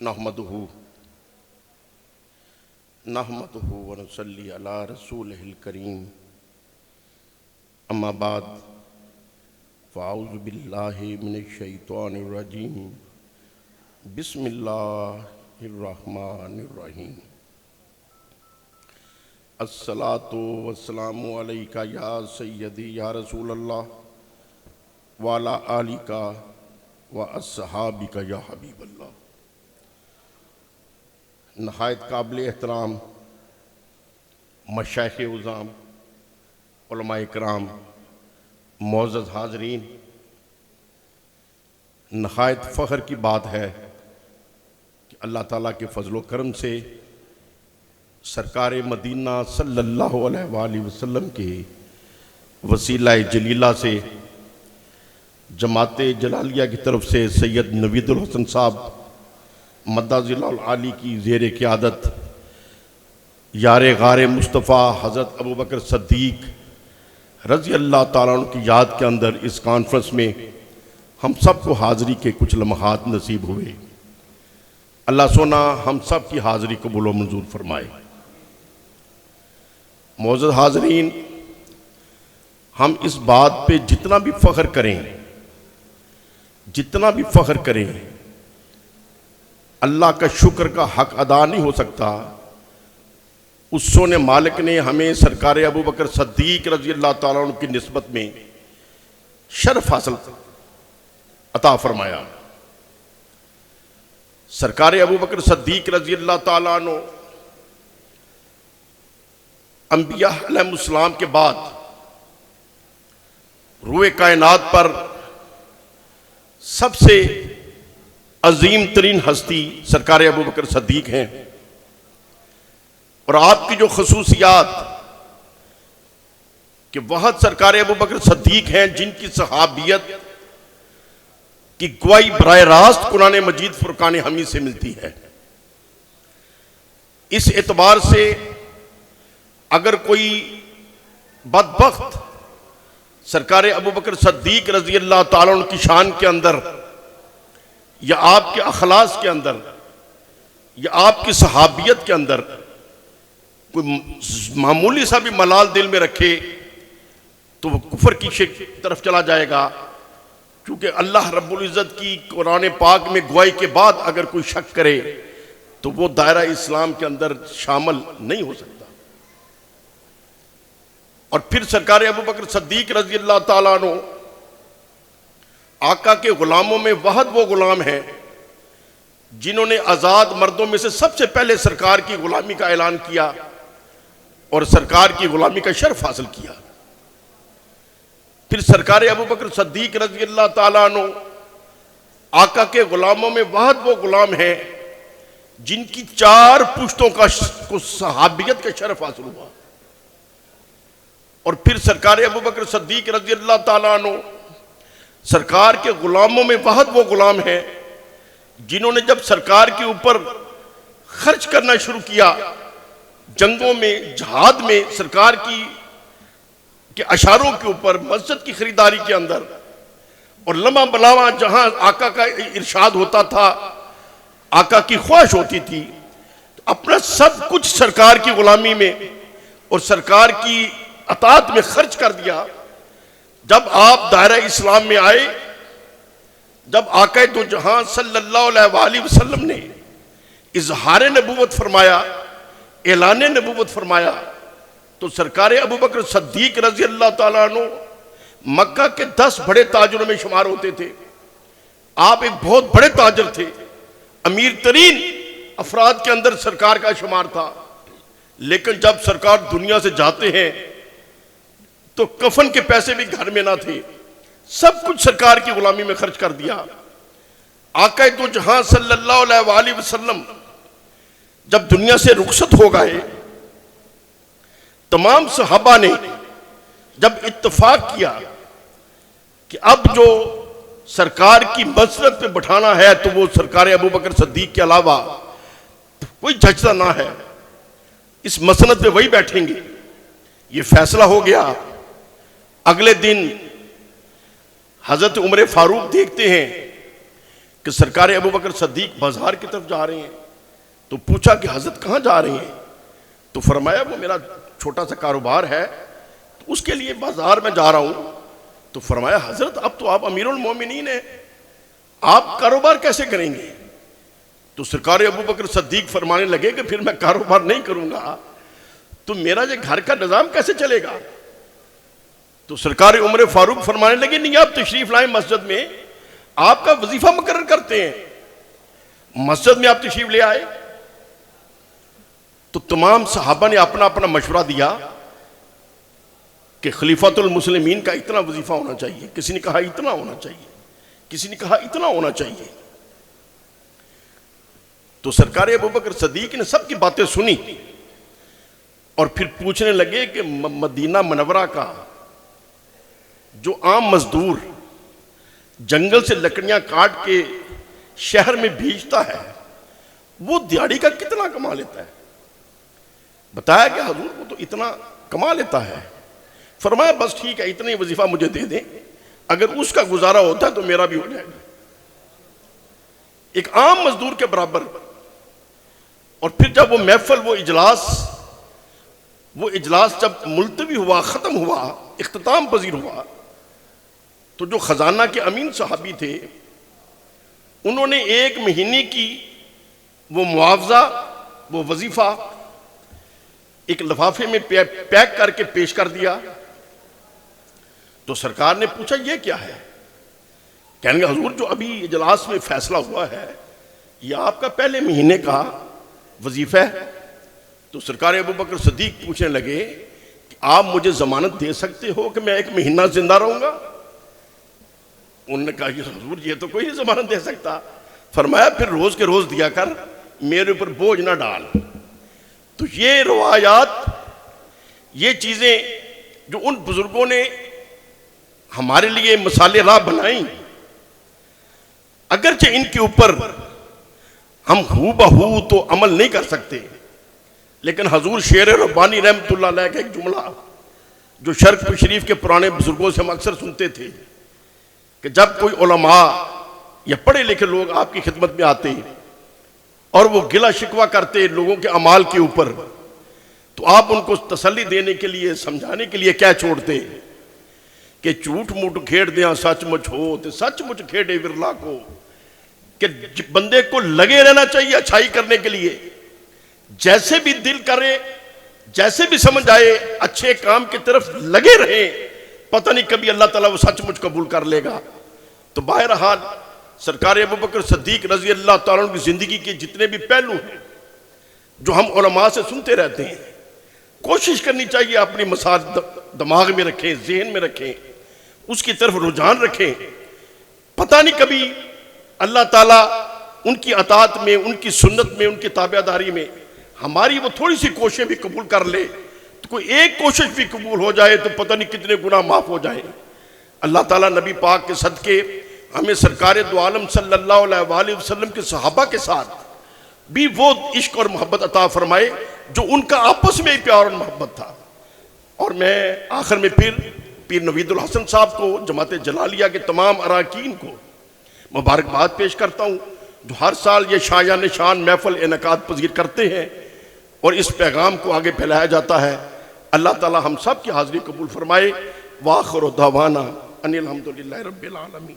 नहमदुहु व नसल्ली अला रसूलिहिल करीम। अम्मा बाद फ़अऊज़ु बिल्लाहि मिनश शैतानिर रजीम। बिस्मिल्लाहिर रहमानिर रहीम। अस्सलातु वस्सलामु अलैका या सय्यदी या रसूलल्लाह व अला आलिका व अस्हाबिका या हबीबल्लाह। नहायत काबिल एहतराम मशाइख़ उज़ाम, उलमाए किराम, मुअज़्ज़ज़ हाज़रीन, नहायत फ़ख्र की बात है कि अल्लाह ताला के फ़ज़ल व करम से सरकार मदीना सल्लल्लाहु अलैहि वसल्लम के वसीला जलीला से जमात जलालिया की तरफ से सैयद नवीदुल हसन साहब मद्दाज़िल्लाहुल आली की ज़ेर क़ियादत यार गारे मुस्तफ़ा हज़रत अबू बकर सद्दीक़ रज़ी अल्लाह ताला अन्हु की याद के अंदर इस कॉन्फ्रेंस में हम सब को हाज़री के कुछ लम्हात नसीब हुए। अल्लाह सोना हम सब की हाज़री कबूल व मंजूर फरमाए। मुअज़्ज़ज़ हाज़रीन, हम इस बात पे जितना भी फ़ख्र करें अल्लाह का शुक्र का हक अदा नहीं हो सकता। उस सोने मालिक ने हमें सरकार अबू बकर सद्दीक़ रज़ी अल्लाह ताला अन्हु की निस्बत में शर्फ हासिल अता फरमाया। सरकार अबू बकर सद्दीक़ रज़ी अल्लाह ताला अन्हु अंबिया अलैहिस्सलाम के बाद रूए कायनात पर सबसे अजीम तरीन हस्ती सरकार अबू बकर सद्दीक़ हैं और आपकी जो खसूसियात कि वह सरकार अबू बकर सद्दीक़ हैं जिनकी सहाबियत की गवाही बराह रास्त कुरान मजीद फुरकान हमीद से मिलती है। इस एतबार से अगर कोई बदबख्त सरकार अबू बकर सद्दीक़ रज़ी अल्लाह ताला अन्हु की शान के अंदर या आपके अखलास के अंदर या आपकी सहाबियत के अंदर कोई मामूली सा भी मलाल दिल में रखे तो वह कुफर की तरफ चला जाएगा। क्योंकि अल्लाह रब्बुल इज़्ज़त की कुरान पाक में गवाही के बाद अगर कोई शक करे तो वो दायरा इस्लाम के अंदर शामिल नहीं हो सकता। और फिर सरकार अबू बकर सद्दीक़ रज़ी अल्लाह ताला अन्हु आका के गुलामों में वहद वो गुलाम हैं जिन्होंने आज़ाद मर्दों में से सबसे पहले सरकार की गुलामी का ऐलान किया और सरकार की गुलामी का शर्फ हासिल किया। फिर सरकार अबू बकर सद्दीक़ रज़ी अल्लाह ताला अन्हु आका के गुलामों में वहद वो गुलाम हैं जिनकी 4 पुश्तों को सहाबियत का शर्फ हासिल हुआ। और फिर सरकार अबू बकर सद्दीक़ रज़ी अल्लाह ताला अन्हु सरकार के गुलामों में वहद वो गुलाम हैं जिन्होंने जब सरकार के ऊपर खर्च करना शुरू किया, जंगों में, जहाद में, सरकार के अशारों के ऊपर, मस्जिद की खरीदारी के अंदर और लम्हा बलावा जहां आका का इरशाद होता था, आका की ख्वाहिश होती थी, तो अपना सब कुछ सरकार की गुलामी में और सरकार की अताअत में खर्च कर दिया। जब आप दायरा इस्लाम में आए, जब आका दो जहां सल्लल्लाहु अलैहि वसल्लम ने इजहार नबूवत फरमाया, ऐलान नबूवत फरमाया, तो सरकार अबू बकर सद्दीक़ रज़ी अल्लाह ताला अन्हु मक्का के 10 बड़े ताजरों में शुमार होते थे। आप एक बहुत बड़े ताजर थे, अमीर तरीन अफराद के अंदर सरकार का शुमार था। लेकिन जब सरकार दुनिया से जाते हैं तो कफन के पैसे भी घर में ना थे, सब कुछ सरकार की गुलामी में खर्च कर दिया। आका दो जहां सल्लल्लाहु अलैहि वसल्लम जब दुनिया से रुखसत हो गए, तमाम सहाबा ने जब इत्तफाक किया कि अब जो सरकार की मसरत पे बैठाना है तो वो सरकार अबू बकर सद्दीक़ के अलावा कोई जचता ना है, इस मसनद पे वही बैठेंगे। ये फैसला हो गया। अगले दिन हजरत उमर फारूक देखते हैं कि सरकार अबू बकर सद्दीक बाजार की तरफ जा रहे हैं। तो पूछा कि हजरत कहाँ जा रहे हैं? तो फरमाया वो मेरा छोटा सा कारोबार है, तो उसके लिए बाजार में जा रहा हूं। तो फरमाया हजरत अब तो आप अमीरुल मोमिनीन हैं, आप कारोबार कैसे करेंगे? तो सरकार अबू बकर सद्दीक फरमाने लगे कि फिर मैं कारोबार नहीं करूंगा तो मेरा ये घर का निजाम कैसे चलेगा? तो सरकार उमर फारूक फरमाने लगे नहीं, आप तशरीफ लाए मस्जिद में, आपका वजीफा मुकर्रर करते हैं। मस्जिद में आप तशरीफ ले आए तो तमाम सहाबा ने अपना अपना मशवरा दिया कि खलीफातुल मुस्लिमीन का इतना वजीफा होना चाहिए, किसी ने कहा इतना होना चाहिए, किसी ने कहा इतना होना चाहिए। तो सरकार अबू बकर सद्दीक ने सबकी बातें सुनी और फिर पूछने लगे कि मदीना मनवरा का जो आम मजदूर जंगल से लकड़ियां काट के शहर में भेजता है वो दिहाड़ी का कितना कमा लेता है? बताया कि हजूर वो तो इतना कमा लेता है। फरमाया बस ठीक है, इतनी वजीफा मुझे दे दें, अगर उसका गुजारा होता है तो मेरा भी हो जाएगा, एक आम मजदूर के बराबर। और फिर जब वो महफिल वो इजलास जब मुलतवी हुआ, खत्म हुआ, इख्तिताम पजीर हुआ, तो जो खजाना के अमीन साहबी थे उन्होंने 1 महीने की वो मुआवजा, वो वजीफा एक लिफाफे में पैक करके पेश कर दिया। तो सरकार ने पूछा ये क्या है? कहने हजूर जो अभी इजलास में फैसला हुआ है ये आपका पहले महीने का वजीफा है। तो सरकार अबू बकर सद्दीक पूछने लगे कि आप मुझे जमानत दे सकते हो कि मैं 1 महीना जिंदा रहूंगा? उन्होंने कहा हजूर ये तो कोई नहीं जमानत दे सकता। फरमाया फिर रोज के रोज दिया कर, मेरे ऊपर बोझ ना डाल। तो ये रवायात, ये चीजें जो उन बुजुर्गों ने हमारे लिए मिसाले राह बनाई, अगरचे इनके ऊपर हम हूबहू तो अमल नहीं कर सकते, लेकिन हजूर शेर रब्बानी रहमतुल्लाह अलैह का एक जुमला जो शर्क शरीफ के पुराने बुजुर्गों से हम अक्सर सुनते थे कि जब कोई उलमा या पढ़े लिखे लोग आपकी खिदमत में आते और वो गिला शिकवा करते लोगों के अमाल के ऊपर, तो आप उनको तसल्ली देने के लिए, समझाने के लिए क्या छोड़ते कि झूठ मूठ खेड़ दिया सचमुच हो, तो सचमुच खेड़े विरला को, कि बंदे को लगे रहना चाहिए अच्छाई करने के लिए, जैसे भी दिल करे, जैसे भी समझ आए, अच्छे काम की तरफ लगे रहे, पता नहीं कभी अल्लाह ताला वो सचमुच कबूल कर लेगा। तो बहरहाल सरकार अबू बकर सद्दीक रजी अल्लाह ताला की जिंदगी के जितने भी पहलू हैं जो हम उलमा से सुनते रहते हैं, कोशिश करनी चाहिए अपनी मसाल दिमाग में रखें, जहन में रखें, उसकी तरफ रुझान रखें। पता नहीं कभी अल्लाह ताला उनकी अताअत में, उनकी सुन्नत में, उनकी ताबेदारी में हमारी वो थोड़ी सी कोशिश भी कबूल कर ले, तो कोई एक कोशिश भी कबूल हो जाए तो पता नहीं कितने गुनाह माफ हो जाए। अल्लाह ताला नबी पाक के सदके हमें सरकार दो आलम सल्लल्लाहु अलैहि वसल्लम के सहाबा के साथ भी वो इश्क और मोहब्बत अता फरमाए जो उनका आपस में ही प्यार और मोहब्बत था। और मैं आखिर में फिर पीर नवीदुल हसन साहब को, जमात जलालिया के तमाम अराकीन को मुबारकबाद पेश करता हूँ जो हर साल ये शाया निशान महफिल इनकाद पजीर करते हैं और इस पैगाम को आगे फैलाया जाता है। अल्लाह ताला हम सब की हाज़िरी कबूल फरमाए। वाखिर दावाना अनिल हम्दुलिल्लाहि रब्बिल आलमीन।